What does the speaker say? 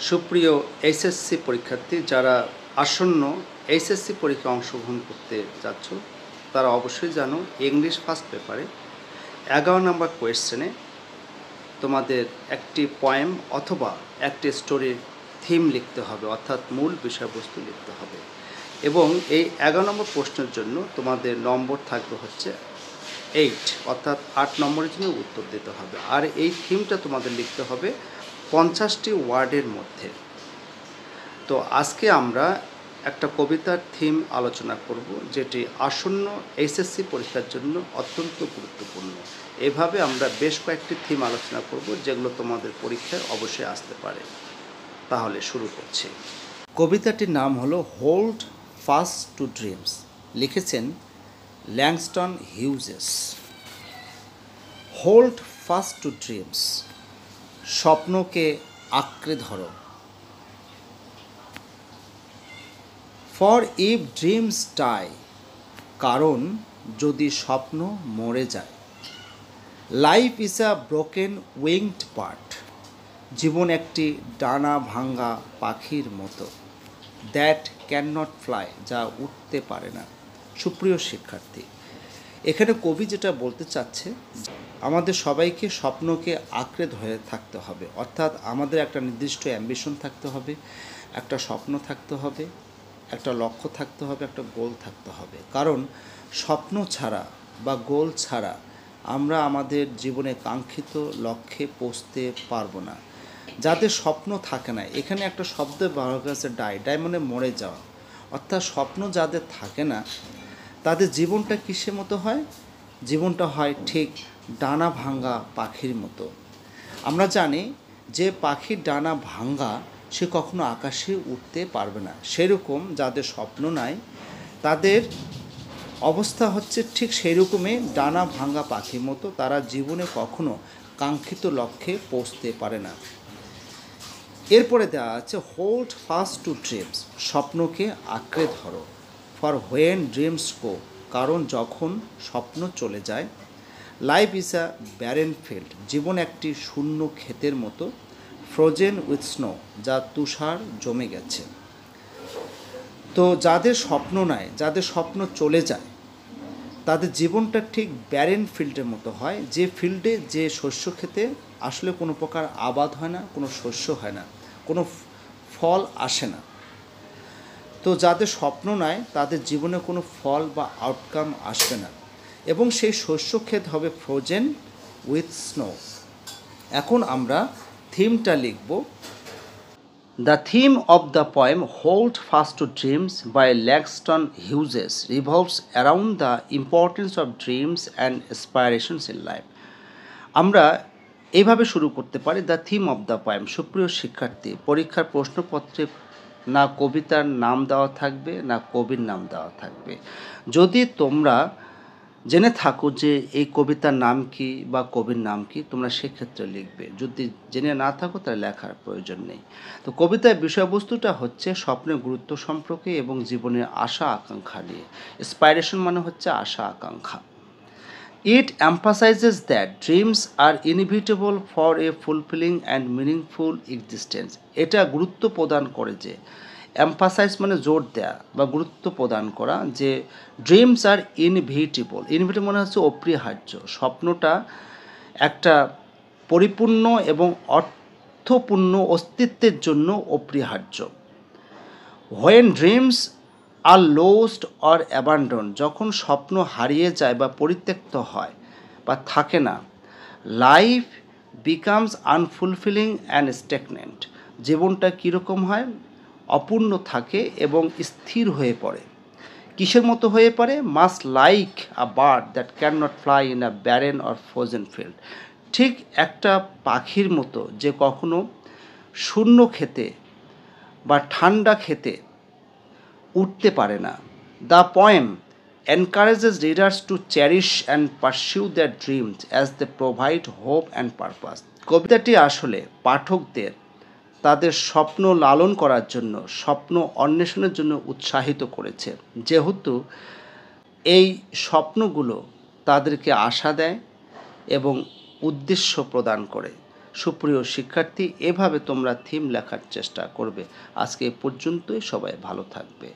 সুপ্রিয় এইচএসসি পরীক্ষার্থী যারা আসন্ন এইচএসসি পরীক্ষায় অংশগ্রহণ করতে যাচ্ছ তারা অবশ্যই জানো ইংলিশ ফার্স্ট পেপারে 11 নম্বর কোয়েশ্চেনে তোমাদের একটি পোয়েম অথবা একটি স্টোরির থিম লিখতে হবে, অর্থাৎ মূল বিষয়বস্তু লিখতে হবে। এবং এই 11 নম্বর প্রশ্নের জন্য তোমাদের নম্বর থাকবে হচ্ছে 8, অর্থাৎ 8 নম্বরের জন্য উত্তর দিতে হবে। আর এই থিমটা তোমাদের লিখতে হবে 50টি ওয়ার্ডের মধ্যে। তো আজকে আমরা একটা কবিতার থিম আলোচনা করব, যেটি আসন্ন এইচএসসি পরীক্ষার জন্য অত্যন্ত গুরুত্বপূর্ণ। এভাবে আমরা বেশ কয়েকটি থিম আলোচনা করব যেগুলো তোমাদের পরীক্ষায় অবশ্যই আসতে পারে। তাহলে শুরু করছি। কবিতাটির নাম হলো হোল্ড ফাস্ট টু ড্রিমস, লিখেছেন Langston Hughes. Hold Fast to dreams, স্বপ্নকে আঁকড়ে ধরো। ফর ইফ ড্রিমস ডাই, কারণ যদি স্বপ্ন মরে যায়। Life is a broken winged bird, জীবন একটি ডানা ভাঙ্গা পাখির মতো। দ্যাট ক্যান নট ফ্লাই, যা উঠতে পারে না। সুপ্রিয় শিক্ষার্থী, এখানে কবি যেটা বলতে চাচ্ছে, আমাদের সবাইকে স্বপ্নকে আঁকড়ে ধরে থাকতে হবে, অর্থাৎ আমাদের একটা নির্দিষ্ট অ্যাম্বিশন থাকতে হবে, একটা স্বপ্ন থাকতে হবে, একটা লক্ষ্য থাকতে হবে, একটা গোল থাকতে হবে। কারণ স্বপ্ন ছাড়া বা গোল ছাড়া আমরা আমাদের জীবনে কাঙ্ক্ষিত লক্ষ্যে পৌঁছতে পারবো না। যাদের স্বপ্ন থাকে না, এখানে একটা শব্দ ব্যবহার করেছে ডাই, ডাই মানে মরে যাওয়া। অর্থাৎ স্বপ্ন যাদের থাকে না তাদের জীবনটা কিসের মতো হয়? জীবনটা হয় ঠিক ডানা ভাঙ্গা পাখির মতো। আমরা জানি যে পাখির ডানা ভাঙ্গা সে কখনো আকাশে উঠতে পারবে না। সেরকম যাদের স্বপ্ন নাই তাদের অবস্থা হচ্ছে ঠিক সেই রকমই ডানা ভাঙ্গা পাখির মতো। তারা জীবনে কখনো কাঙ্ক্ষিত লক্ষ্যে পৌঁছতে পারে না। এরপরে দেওয়া আছে হোল্ড ফাস্ট টু ড্রিমস, স্বপ্নকে আঁকড়ে ধরো। ফর হোয়েন ড্রিমস গো, কারণ যখন স্বপ্ন চলে যায়। Life is a barren field, জীবন একটি শূন্য ক্ষেতের মতো। ফ্রোজেন উইথ স্নো, যা তুষার জমে গেছে। তো যাদের স্বপ্ন নাই, যাদের স্বপ্ন চলে যায়, তাদের জীবনটা ঠিক ব্যারেন ফিল্ডের মতো হয়, যে ফিল্ডে, যে শস্য ক্ষেতে আসলে কোনো প্রকার আবাদ হয় না, কোনো শস্য হয় না, কোনো ফল আসে না। তো যাদের স্বপ্ন নাই তাদের জীবনে কোনো ফল বা আউটকাম আসবে না, এবং সেই শস্য ক্ষেত হবে ফ্রোজেন উইথ স্নো। এখন আমরা থিমটা লিখব। The theme of the poem Hold Fast to Dreams by Langston Hughes revolves around the importance of dreams and aspirations in life. আমরা এইভাবে শুরু করতে পারি, the theme of the poem. সুপ্রিয় শিক্ষার্থী, পরীক্ষার প্রশ্নপত্রে না কবিতার নাম দেওয়া থাকবে না কবির নাম দেওয়া থাকবে। যদি তোমরা জেনে থাকো যে এই কবিতার নাম কি বা কবির নাম কি, তোমরা সেক্ষেত্রে লিখবে। যদি জেনে না থাকো তাহলে লেখার প্রয়োজন নেই। তো কবিতার বিষয়বস্তুটা হচ্ছে স্বপ্নের গুরুত্ব সম্পর্কে এবং জীবনের আশা আকাঙ্ক্ষা নিয়ে। ইন্সপাইরেশন মানে হচ্ছে আশা আকাঙ্ক্ষা। It emphasizes that dreams are inevitable for a fulfilling and meaningful existence. এটা গুরুত্ব প্রদান করে যে, এমফাসাইজ মানে জোর দেয়া বা গুরুত্ব প্রদান করা, যে ড্রিমস আর ইনভিটেবল। ইনভিটেবল মানে হচ্ছে অপরিহার্য। স্বপ্নটা একটা পরিপূর্ণ এবং অর্থপূর্ণ অস্তিত্বের জন্য অপরিহার্য। When dreams are lost or abandon, যখন স্বপ্ন হারিয়ে যায় বা পরিত্যক্ত হয় বা থাকে না। লাইফ বিকামস আনফুলফিলিং অ্যান্ড স্ট্যাগনেন্ট, জীবনটা কীরকম হয়? অপূর্ণ থাকে এবং স্থির হয়ে পড়ে। কিসের মতো হয়ে পড়ে? Much like a bird that can not fly in a barren or frozen field, ঠিক একটা পাখির মতো যে কখনো শূন্য খেতে বা ঠান্ডা খেতে উঠতে পারে না। The poem encourages readers to cherish and pursue their dreams as they provide hope and purpose. কবিতাটি আসলে পাঠকদের তাদের স্বপ্ন লালন করার জন্য, স্বপ্ন অন্বেষণের জন্য উৎসাহিত করেছে, যেহেতু এই স্বপ্নগুলো তাদেরকে আশা দেয় এবং উদ্দেশ্য প্রদান করে। সুপ্রিয় শিক্ষার্থী, এভাবে তোমরা থিম লেখার চেষ্টা করবে। আজকে এ পর্যন্তই, সবাই ভালো থাকবে।